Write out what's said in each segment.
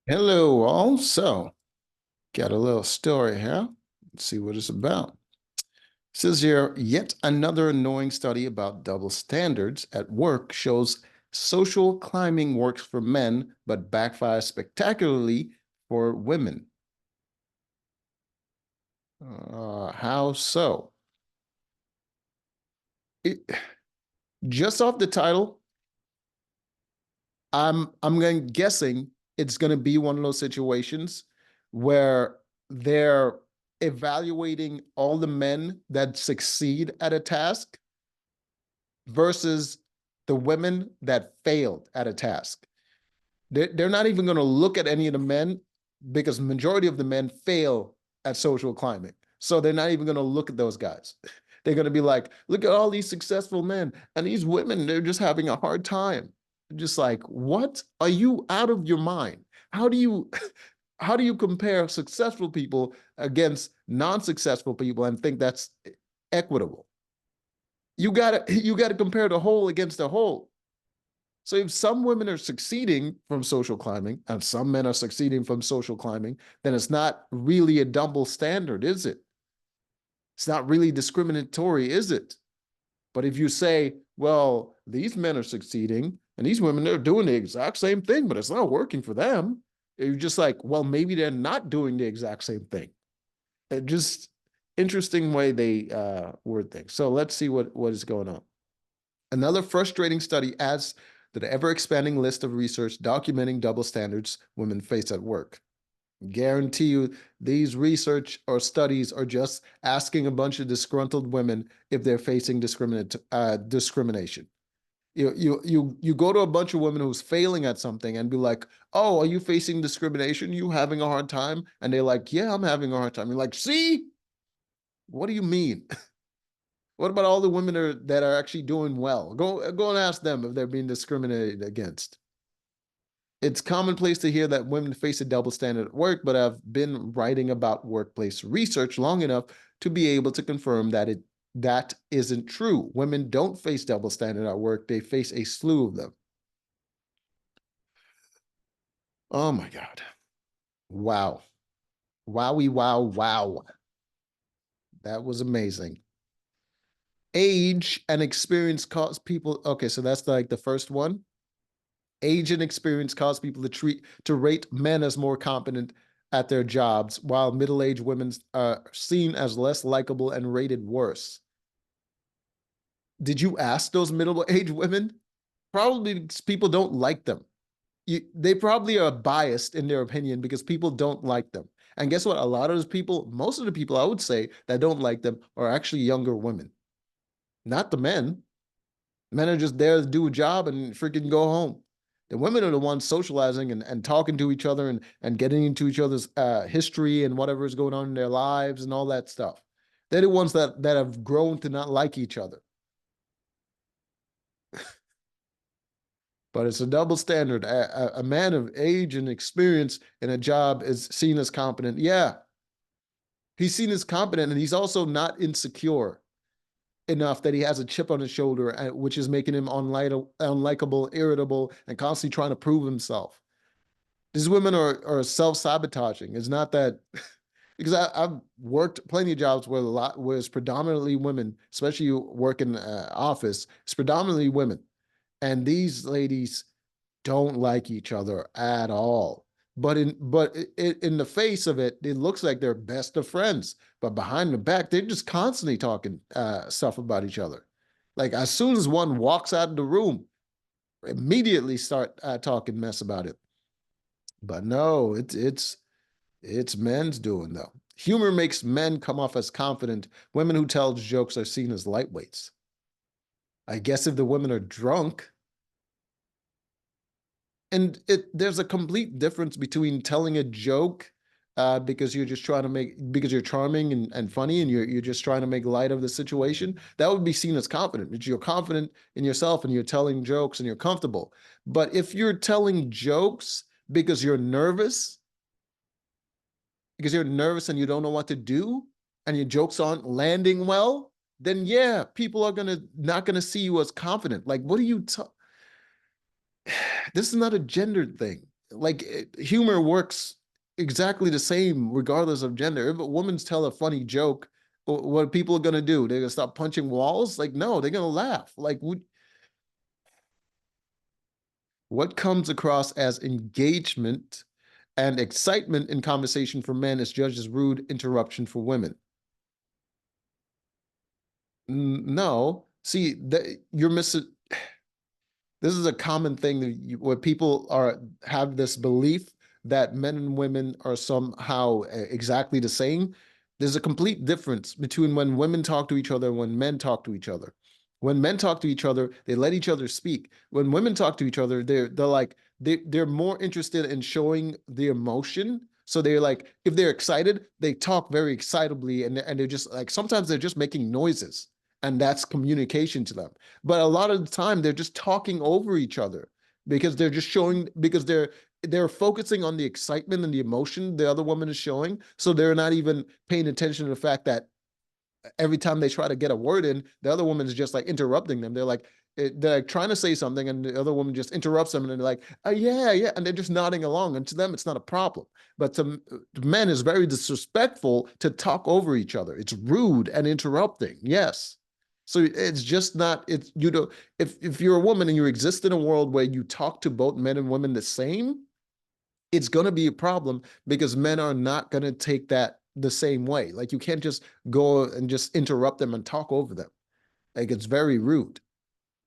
Hello, all. So, got a little story here. Let's see what it's about. It says here, yet another annoying study about double standards at work shows social climbing works for men, but backfires spectacularly for women. How so? It, just off the title, I'm guessing it's going to be one of those situations where they're evaluating all the men that succeed at a task versus the women that failed at a task. They're not even going to look at any of the men because the majority of the men fail at social climbing. So they're not even going to look at those guys. They're going to be like, look at all these successful men and these women, they're just having a hard time. Just like, what? Are you out of your mind? How do you how do you compare successful people against non-successful people and think that's equitable? You gotta compare the whole against the whole. So if some women are succeeding from social climbing and some men are succeeding from social climbing, then it's not really a double standard, is it? It's not really discriminatory, is it? But if you say, well, these men are succeeding and these women are doing the exact same thing, but it's not working for them, you're just like, well, maybe they're not doing the exact same thing. It just interesting way they word things. So let's see what is going on. Another frustrating study adds to the ever expanding list of research documenting double standards women face at work. Guarantee you, these research or studies are just asking a bunch of disgruntled women if they're facing discrimination. You go to a bunch of women who's failing at something and be like, "Oh, are you facing discrimination? You having a hard time?" And they're like, "Yeah, I'm having a hard time." You're like, "See, what do you mean?" What about all the women that are actually doing well? Go and ask them if they're being discriminated against. It's commonplace to hear that women face a double standard at work, but I've been writing about workplace research long enough to be able to confirm that isn't true. Women don't face double standard at work; they face a slew of them. Oh my God! Wow! Wowie! Wow! Wow! That was amazing. Age and experience cause people. Okay, so that's like the first one. Age and experience cause people to rate men as more competent at their jobs, while middle-aged women are seen as less likable and rated worse. Did you ask those middle-aged women? Probably people don't like them. They probably are biased in their opinion because people don't like them. And guess what? A lot of those people, most of the people I would say that don't like them are actually younger women, not the men. Men are just there to do a job and freaking go home. The women are the ones socializing and talking to each other and getting into each other's history and whatever is going on in their lives and all that stuff. They're the ones that have grown to not like each other. But it's a double standard. A man of age and experience in a job is seen as competent. Yeah, he's seen as competent, and he's also not insecure enough that he has a chip on his shoulder, which is making him unlikable, irritable, and constantly trying to prove himself. These women are self-sabotaging. It's not that because I've worked plenty of jobs where it's predominantly women, especially you work in office, it's predominantly women. And these ladies don't like each other at all. But in the face of it, it looks like they're best of friends. But behind the back, they're just constantly talking stuff about each other. Like as soon as one walks out of the room, immediately start talking mess about it. But no, it's men's doing though. Humor makes men come off as confident. Women who tell jokes are seen as lightweights. I guess if the women are drunk, and there's a complete difference between telling a joke because you're just trying to because you're charming and funny and you're just trying to make light of the situation. That would be seen as confident. But you're confident in yourself and you're telling jokes and you're comfortable. But if you're telling jokes because you're nervous and you don't know what to do and your jokes aren't landing well, then yeah, people are gonna not gonna see you as confident. Like, what are you? This is not a gendered thing. like humor works exactly the same regardless of gender. If a woman's tell a funny joke, what are people gonna do? They're gonna stop punching walls? Like, no, they're gonna laugh. Like, what comes across as engagement and excitement in conversation for men is judged as rude interruption for women. No, see that you're missing. This is a common thing that where people are have this belief that men and women are somehow exactly the same. There's a complete difference between when women talk to each other and when men talk to each other. When men talk to each other, they let each other speak. When women talk to each other, they're like they're more interested in showing the emotion. So they're like, if they're excited, they talk very excitably, and they're just like sometimes they're just making noises, and that's communication to them. But a lot of the time they're just talking over each other because they're just showing because they're focusing on the excitement and the emotion the other woman is showing. So they're not even paying attention to the fact that every time they try to get a word in, the other woman is just like interrupting them. They're like trying to say something, and the other woman just interrupts them, and they're like, oh, yeah, yeah, and they're just nodding along. And to them, it's not a problem. But to men, it's very disrespectful to talk over each other. It's rude and interrupting. Yes. So it's just not. It's you know, if you're a woman and you exist in a world where you talk to both men and women the same, it's going to be a problem because men are not going to take that the same way. Like you can't just go and just interrupt them and talk over them. Like it's very rude.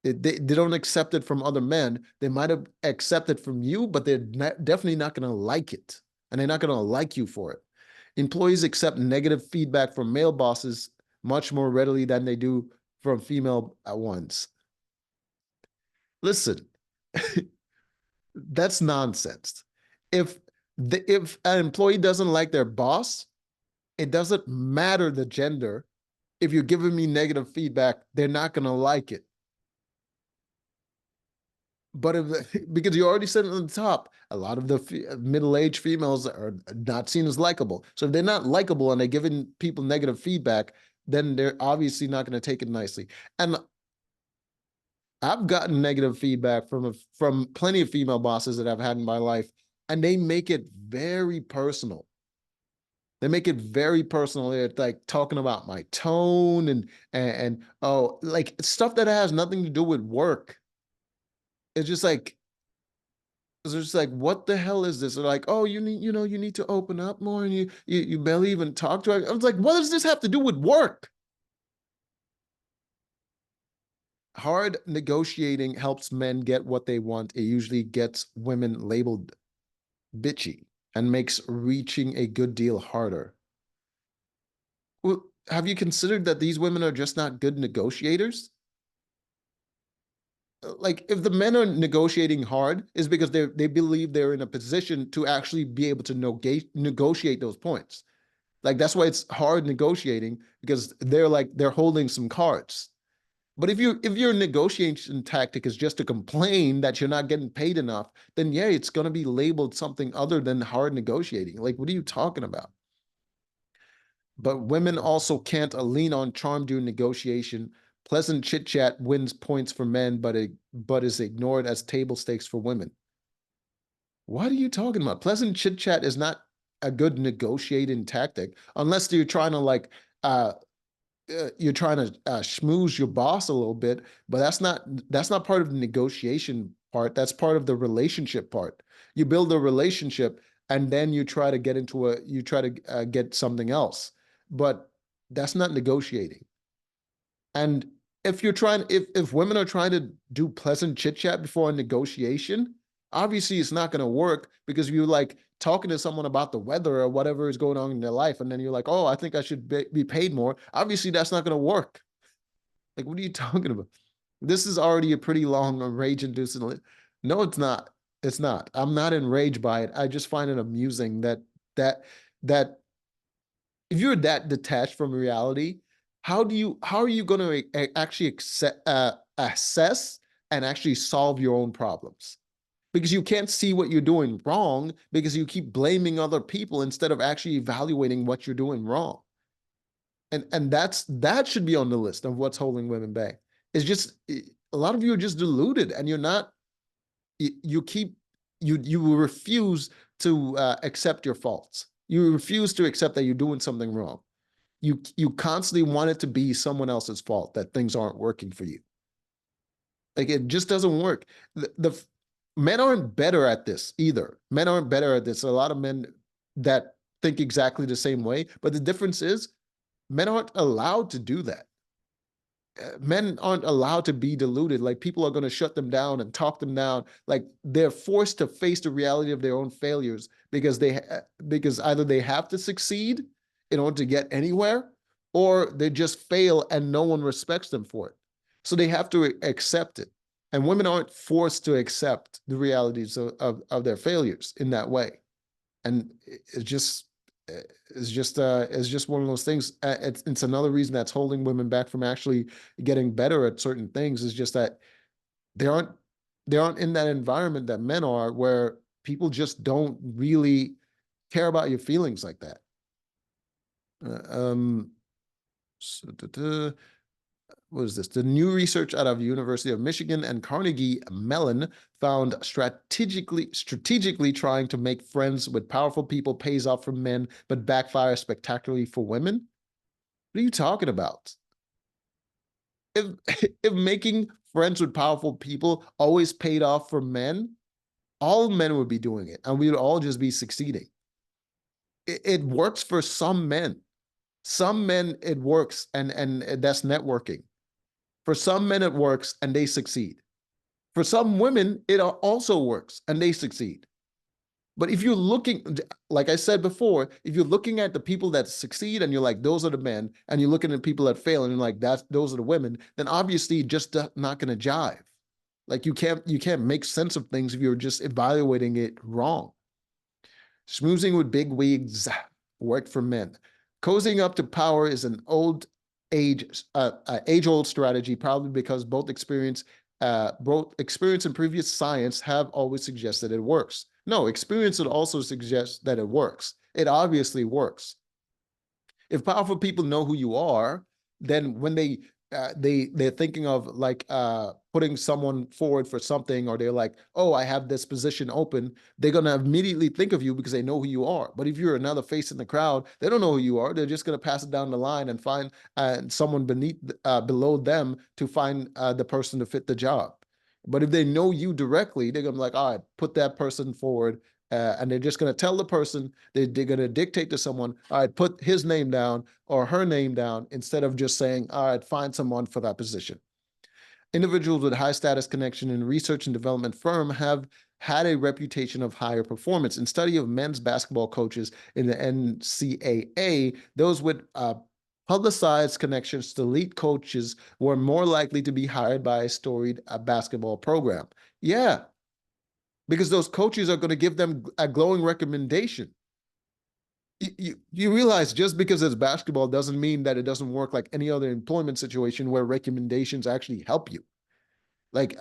They don't accept it from other men. They might have accepted from you, but they're definitely not going to like it. And they're not going to like you for it. Employees accept negative feedback from male bosses much more readily than they do from female ones. Listen, that's nonsense. If if an employee doesn't like their boss, it doesn't matter the gender. If you're giving me negative feedback, they're not going to like it. But if because you already said it on the top, a lot of the middle-aged females are not seen as likable. So if they're not likable and they're giving people negative feedback, then they're obviously not going to take it nicely. And I've gotten negative feedback from plenty of female bosses that I've had in my life, and they make it very personal. They make it very personal. They're like talking about my tone and oh, like stuff that has nothing to do with work. It's just like it's just like what the hell is this? They're like, oh, you need to open up more, and you barely even talk to her. I was like, what does this have to do with work? Hard negotiating helps men get what they want. It usually gets women labeled bitchy and makes reaching a good deal harder. Well, have you considered that these women are just not good negotiators? Like if the men are negotiating hard is because they believe they're in a position to actually be able to negotiate those points. Like that's why it's hard negotiating because they're holding some cards. But if your negotiation tactic is just to complain that you're not getting paid enough, then yeah, it's going to be labeled something other than hard negotiating. Like what are you talking about? But women also can't lean on charm during negotiation. Pleasant chit chat wins points for men, but is ignored as table stakes for women. What are you talking about? Pleasant chit chat is not a good negotiating tactic unless you're trying to uh, you're trying to schmooze your boss a little bit, but that's not part of the negotiation part. That's part of the relationship part. You build a relationship and then you try to get something else, but that's not negotiating. And if women are trying to do pleasant chit chat before a negotiation, obviously it's not going to work because you're like talking to someone about the weather or whatever is going on in their life, and then you're like, oh, I think I should be paid more. Obviously, that's not going to work. Like, what are you talking about? This is already a pretty long rage-inducing. No, it's not. It's not. I'm not enraged by it. I just find it amusing that that if you're that detached from reality, how are you going to actually assess and actually solve your own problems? Because you can't see what you're doing wrong because you keep blaming other people instead of actually evaluating what you're doing wrong. And that should be on the list of what's holding women back. It's just a lot of you are just deluded and you're not you keep you will refuse to accept your faults. You refuse to accept that you're doing something wrong. You constantly want it to be someone else's fault that things aren't working for you. Like it just doesn't work. The men aren't better at this either. Men aren't better at this. A lot of men that think exactly the same way, but the difference is men aren't allowed to do that. Men aren't allowed to be deluded. Like people are going to shut them down and talk them down. Like they're forced to face the reality of their own failures because either they have to succeed in order to get anywhere, or they just fail and no one respects them for it. So they have to accept it. And women aren't forced to accept the realities of their failures in that way. And it's just it's just one of those things. It's another reason that's holding women back from actually getting better at certain things, is just that they aren't they aren't in that environment that men are, where people just don't really care about your feelings like that. So, what is this? The new research out of University of Michigan and Carnegie Mellon found strategically trying to make friends with powerful people pays off for men, but backfires spectacularly for women. What are you talking about? If if making friends with powerful people always paid off for men, all men would be doing it, and we would all just be succeeding. It works for some men. Some men it works, and that's networking. For some men, it works and they succeed. For some women, it also works and they succeed. But if you're looking, like I said before, if you're looking at the people that succeed and you're like, those are the men, and you're looking at people that fail and you're like, those are the women, then obviously just not going to jive. Like you can't make sense of things if you're just evaluating it wrong. Schmoozing with big wigs worked for men. Cozying up to power is an age-old strategy, probably because both experience and previous science have always suggested it works. No, experience would also suggest that it works. It obviously works. If powerful people know who you are, then when they're thinking of like putting someone forward for something, or they're like, oh, I have this position open, they're gonna immediately think of you because they know who you are. But if you're another face in the crowd, they don't know who you are. They're just gonna pass it down the line and find someone below them to find the person to fit the job. But if they know you directly, they're gonna be like, all right, put that person forward, and they're just going to tell the person, they're going to dictate to someone, all right, put his name down or her name down, instead of just saying, all right, find someone for that position. Individuals with high status connection in research and development firm have had a reputation of higher performance. In study of men's basketball coaches in the NCAA, those with publicized connections to elite coaches were more likely to be hired by a storied basketball program. Yeah, because those coaches are going to give them a glowing recommendation. You realize just because it's basketball doesn't mean that it doesn't work like any other employment situation where recommendations actually help you. Like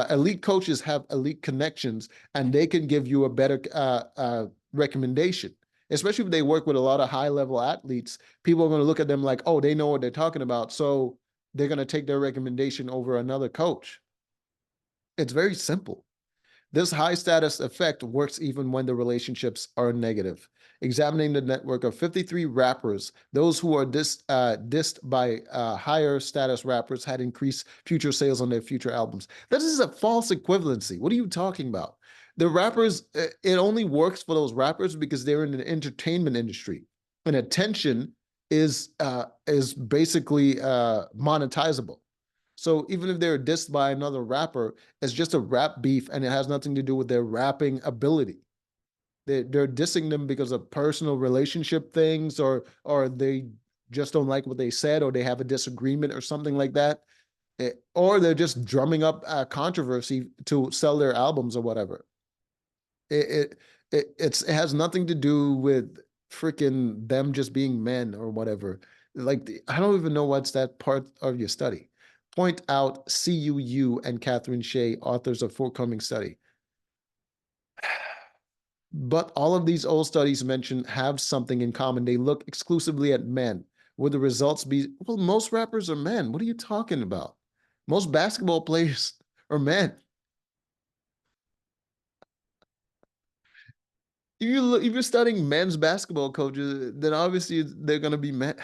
elite coaches have elite connections, and they can give you a better recommendation. Especially if they work with a lot of high level athletes, people are going to look at them like, oh, they know what they're talking about, so they're going to take their recommendation over another coach. It's very simple. This high status effect works even when the relationships are negative. Examining the network of 53 rappers, those who are dissed by higher status rappers had increased future sales on their future albums. This is a false equivalency. What are you talking about? The rappers, it only works for those rappers because they're in the entertainment industry, and attention is basically monetizable. So even if they're dissed by another rapper, it's just a rap beef and it has nothing to do with their rapping ability. They're dissing them because of personal relationship things, or they just don't like what they said, or they have a disagreement or something like that. Or they're just drumming up controversy to sell their albums or whatever. It has nothing to do with freaking them just being men or whatever. Like I don't even know what's that part of your study. Point out CUU and Catherine Shea, authors of forthcoming study. But all of these old studies mentioned have something in common. They look exclusively at men. Would the results be, well, most rappers are men. What are you talking about? Most basketball players are men. if you're studying men's basketball coaches, then obviously they're going to be men.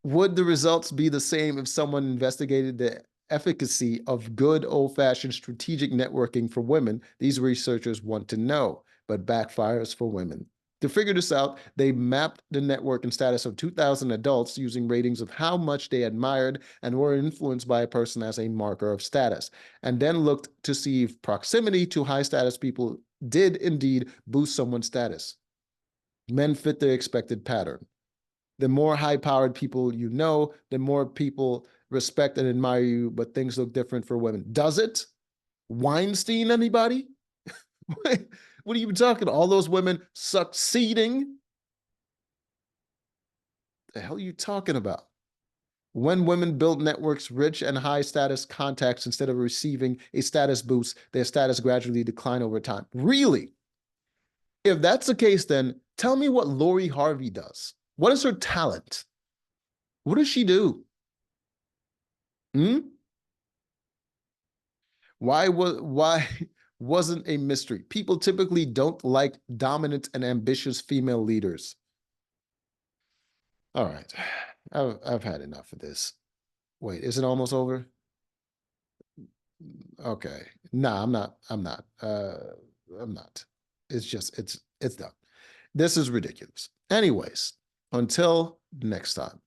Would the results be the same if someone investigated the efficacy of good old-fashioned strategic networking for women? These researchers want to know, but backfires for women. To figure this out, they mapped the networking status of 2,000 adults using ratings of how much they admired and were influenced by a person as a marker of status, and then looked to see if proximity to high status people did indeed boost someone's status. Men fit the expected pattern. The more high powered people you know, the more people respect and admire you, but things look different for women. Does it? Weinstein, anybody? What are you talking about? All those women succeeding? The hell are you talking about? When women build networks, rich and high status contacts, instead of receiving a status boost, their status gradually decline over time. Really? If that's the case, then tell me what Lori Harvey does. What is her talent? What does she do? Hmm? Why wasn't a mystery? People typically don't like dominant and ambitious female leaders. All right. I've had enough of this. Wait, is it almost over? Okay. Nah, I'm not. I'm not. I'm not. It's done. This is ridiculous. Anyways, until next time.